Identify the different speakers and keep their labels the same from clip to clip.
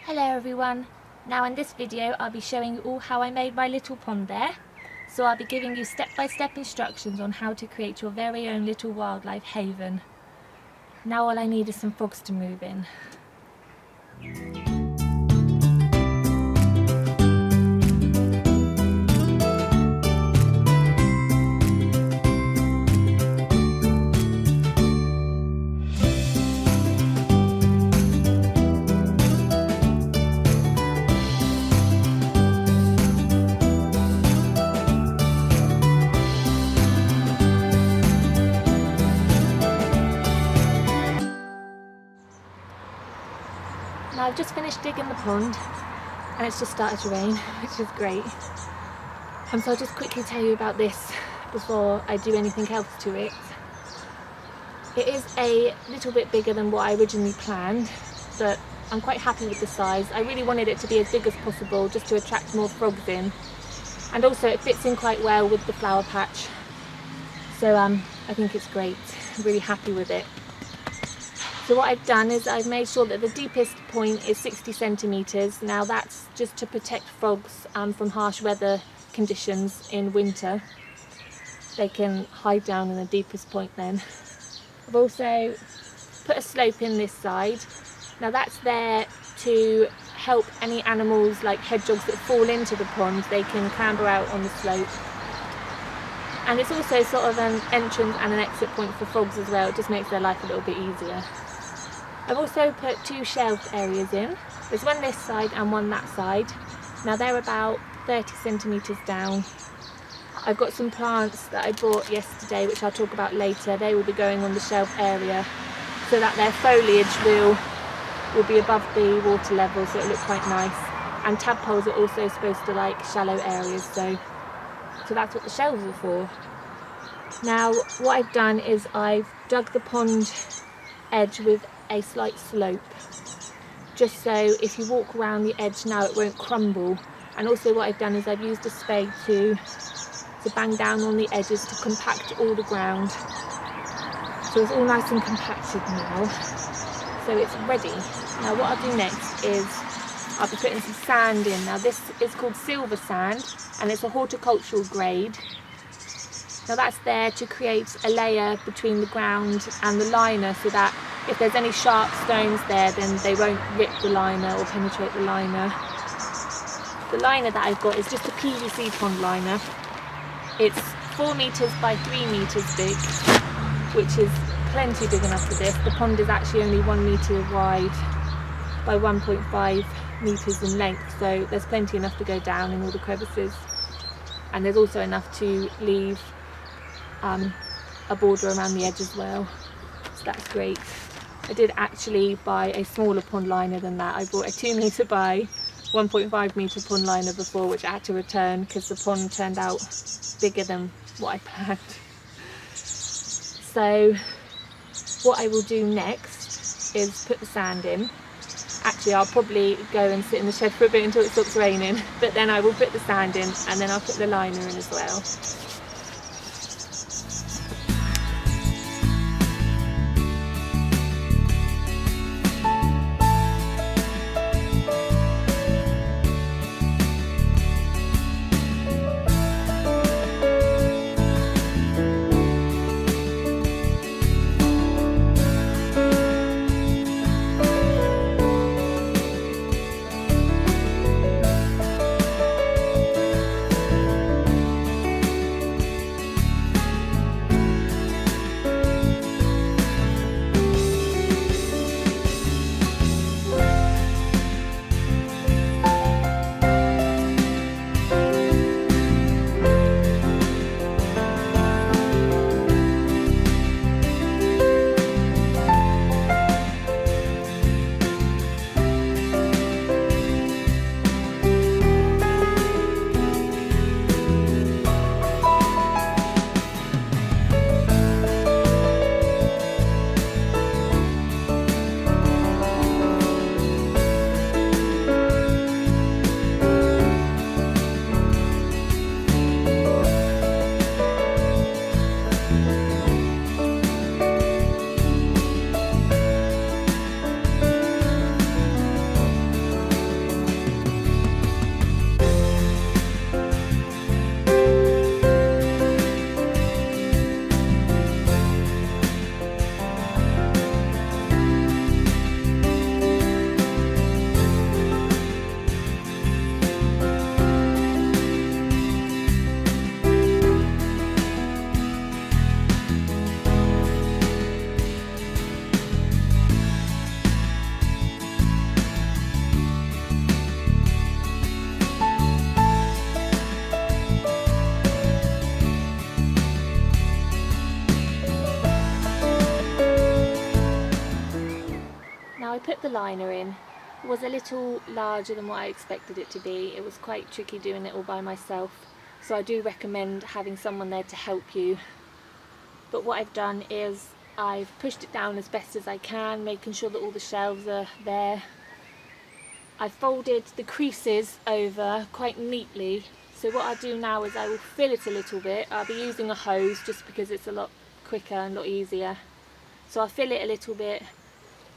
Speaker 1: Hello everyone. Now in this video I'll be showing you all how I made my little pond there. So I'll be giving you step-by-step instructions on how to create your very own little wildlife haven. Now all I need is some frogs to move in. Now I've just finished digging the pond and it's just started to rain, which is great. So I'll just quickly tell you about this before I do anything else to it. It is a little bit bigger than what I originally planned, but I'm quite happy with the size. I really wanted it to be as big as possible just to attract more frogs in. And also it fits in quite well with the flower patch. So I think it's great. I'm really happy with it. So what I've done is I've made sure that the deepest point is 60 centimetres. Now that's just to protect frogs from harsh weather conditions in winter. They can hide down in the deepest point then. I've also put a slope in this side. Now that's there to help any animals like hedgehogs that fall into the pond, they can clamber out on the slope. And it's also sort of an entrance and an exit point for frogs as well. It just makes their life a little bit easier. I've also put two shelved areas in. There's one this side and one that side. Now they're about 30 centimetres down. I've got some plants that I bought yesterday, which I'll talk about later. They will be going on the shelved area so that their foliage will be above the water level, so it'll look quite nice. And tadpoles are also supposed to like shallow areas, so that's what the shelves are for. Now what I've done is I've dug the pond edge with a slight slope, just so if you walk around the edge now it won't crumble. And also what I've done is I've used a spade to bang down on the edges to compact all the ground, so it's all nice and compacted now, so it's ready. Now what I'll do next is I'll be putting some sand in. Now this is called silver sand and it's a horticultural grade. Now that's there to create a layer between the ground and the liner, so that if there's any sharp stones there then they won't rip the liner or penetrate the liner. The liner that I've got is just a PVC pond liner. It's 4 metres by 3 metres big, which is plenty big enough for this. The pond is actually only 1 metre wide by 1.5 metres in length, so there's plenty enough to go down in all the crevices. And there's also enough to leave a border around the edge as well, so that's great. I did actually buy a smaller pond liner than that. I bought a 2 metre by 1.5 metre pond liner before, which I had to return because the pond turned out bigger than what I planned. So what I will do next is put the sand in. Actually I'll probably go and sit in the shed for a bit until it stops raining, but then I will put the sand in and then I'll put the liner in as well. put the liner in. It was a little larger than what I expected it to be. It was quite tricky doing it all by myself, so I do recommend having someone there to help you. But what I've done is I've pushed it down as best as I can, making sure that all the shelves are there. I've folded the creases over quite neatly, so what I'll do now is I will fill it a little bit. I'll be using a hose just because it's a lot quicker and a lot easier. So I'll fill it a little bit.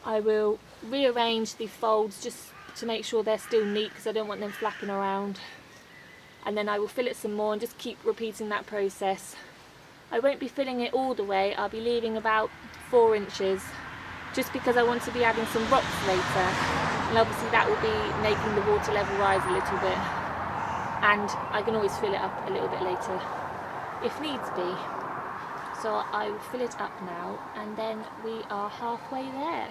Speaker 1: I will rearrange the folds just to make sure they're still neat because I don't want them flapping around. And then I will fill it some more and just keep repeating that process. I won't be filling it all the way, I'll be leaving about 4 inches just because I want to be adding some rocks later, and obviously that will be making the water level rise a little bit, and I can always fill it up a little bit later if needs be. So I will fill it up now and then we are halfway there.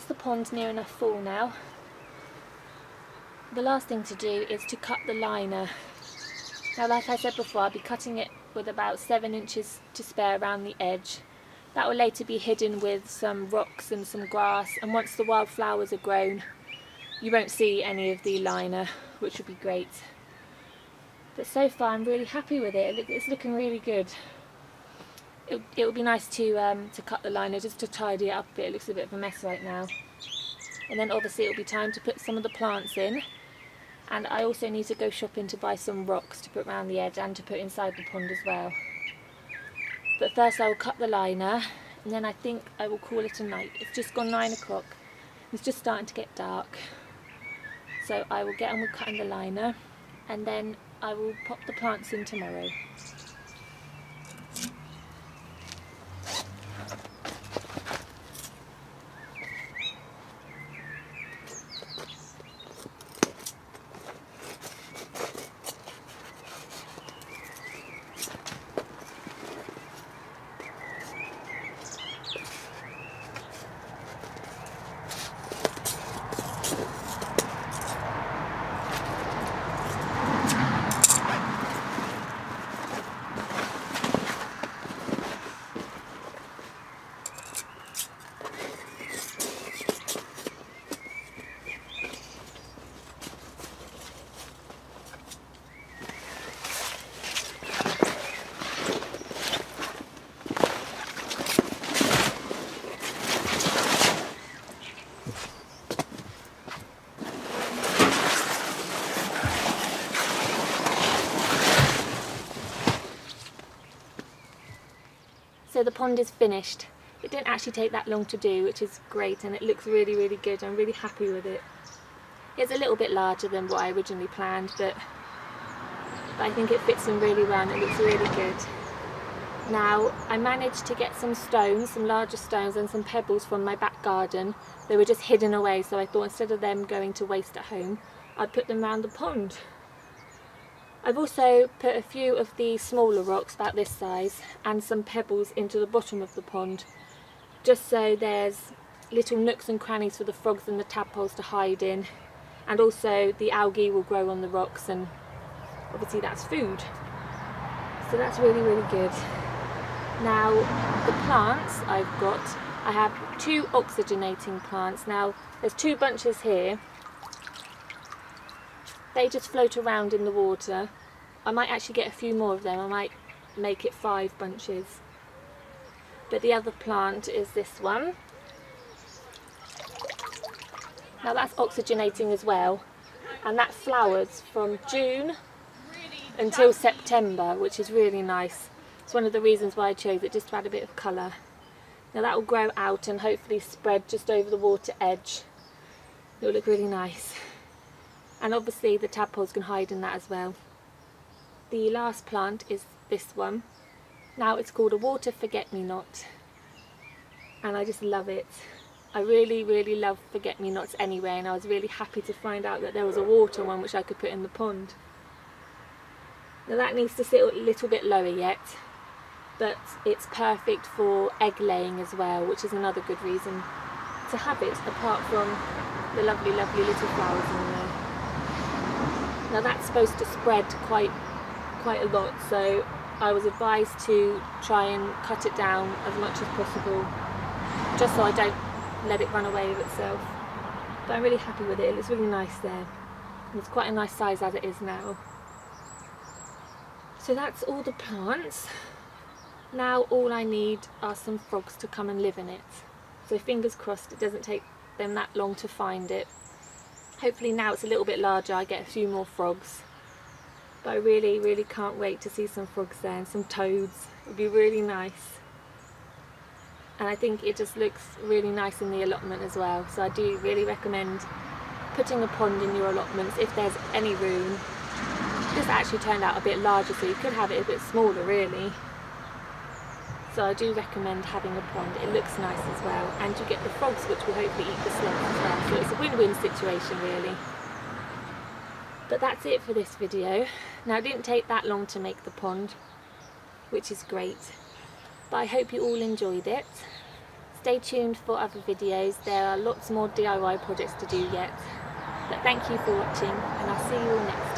Speaker 1: The pond's near enough full now. The last thing to do is to cut the liner. Now, like I said before, I'll be cutting it with about 7 inches to spare around the edge. That will later be hidden with some rocks and some grass, and once the wildflowers are grown you won't see any of the liner, which would be great. But so far I'm really happy with it. It's looking really good. It would be nice to cut the liner just to tidy it up a bit. It looks a bit of a mess right now. And then obviously it will be time to put some of the plants in. And I also need to go shopping to buy some rocks to put around the edge and to put inside the pond as well. But first I will cut the liner, and then I think I will call it a night. It's just gone 9 o'clock. It's just starting to get dark. So I will get on with cutting the liner, and then I will pop the plants in tomorrow. So the pond is finished. It didn't actually take that long to do, which is great, and it looks really, really good. I'm really happy with it. It's a little bit larger than what I originally planned, but I think it fits in really well and it looks really good. Now, I managed to get some stones, some larger stones and some pebbles from my back garden. They were just hidden away, so I thought instead of them going to waste at home, I'd put them around the pond. I've also put a few of the smaller rocks, about this size, and some pebbles into the bottom of the pond, just so there's little nooks and crannies for the frogs and the tadpoles to hide in, and also the algae will grow on the rocks, and obviously that's food. So that's really, really good. Now, the plants I have 2 oxygenating plants. Now, there's 2 bunches here. They just float around in the water. I might actually get a few more of them. I might make it 5 bunches. But the other plant is this one. Now that's oxygenating as well, and that flowers from June until September, which is really nice. It's one of the reasons why I chose it, just to add a bit of colour. Now that will grow out and hopefully spread just over the water edge. It will look really nice. And obviously the tadpoles can hide in that as well. The last plant is this one. Now it's called a water forget-me-not, and I just love it. I really, really love forget-me-nots anyway, and I was really happy to find out that there was a water one which I could put in the pond. Now that needs to sit a little bit lower yet, but it's perfect for egg laying as well, which is another good reason to have it, apart from the lovely, lovely little flowers in there. Now that's supposed to spread quite a lot, so I was advised to try and cut it down as much as possible, just so I don't let it run away with itself. But I'm really happy with it. It looks really nice there. And it's quite a nice size as it is now. So that's all the plants. Now all I need are some frogs to come and live in it. So fingers crossed it doesn't take them that long to find it. Hopefully now it's a little bit larger, I get a few more frogs. But I really, really can't wait to see some frogs there and some toads. It would be really nice. And I think it just looks really nice in the allotment as well. So I do really recommend putting a pond in your allotments if there's any room. This actually turned out a bit larger, so you could have it a bit smaller really. So I do recommend having a pond. It looks nice as well, and you get the frogs which will hopefully eat the slugs as well. So it's a win-win situation really. But that's it for this video. Now it didn't take that long to make the pond, which is great. But I hope you all enjoyed it. Stay tuned for other videos. There are lots more DIY projects to do yet. But thank you for watching, and I'll see you all next time.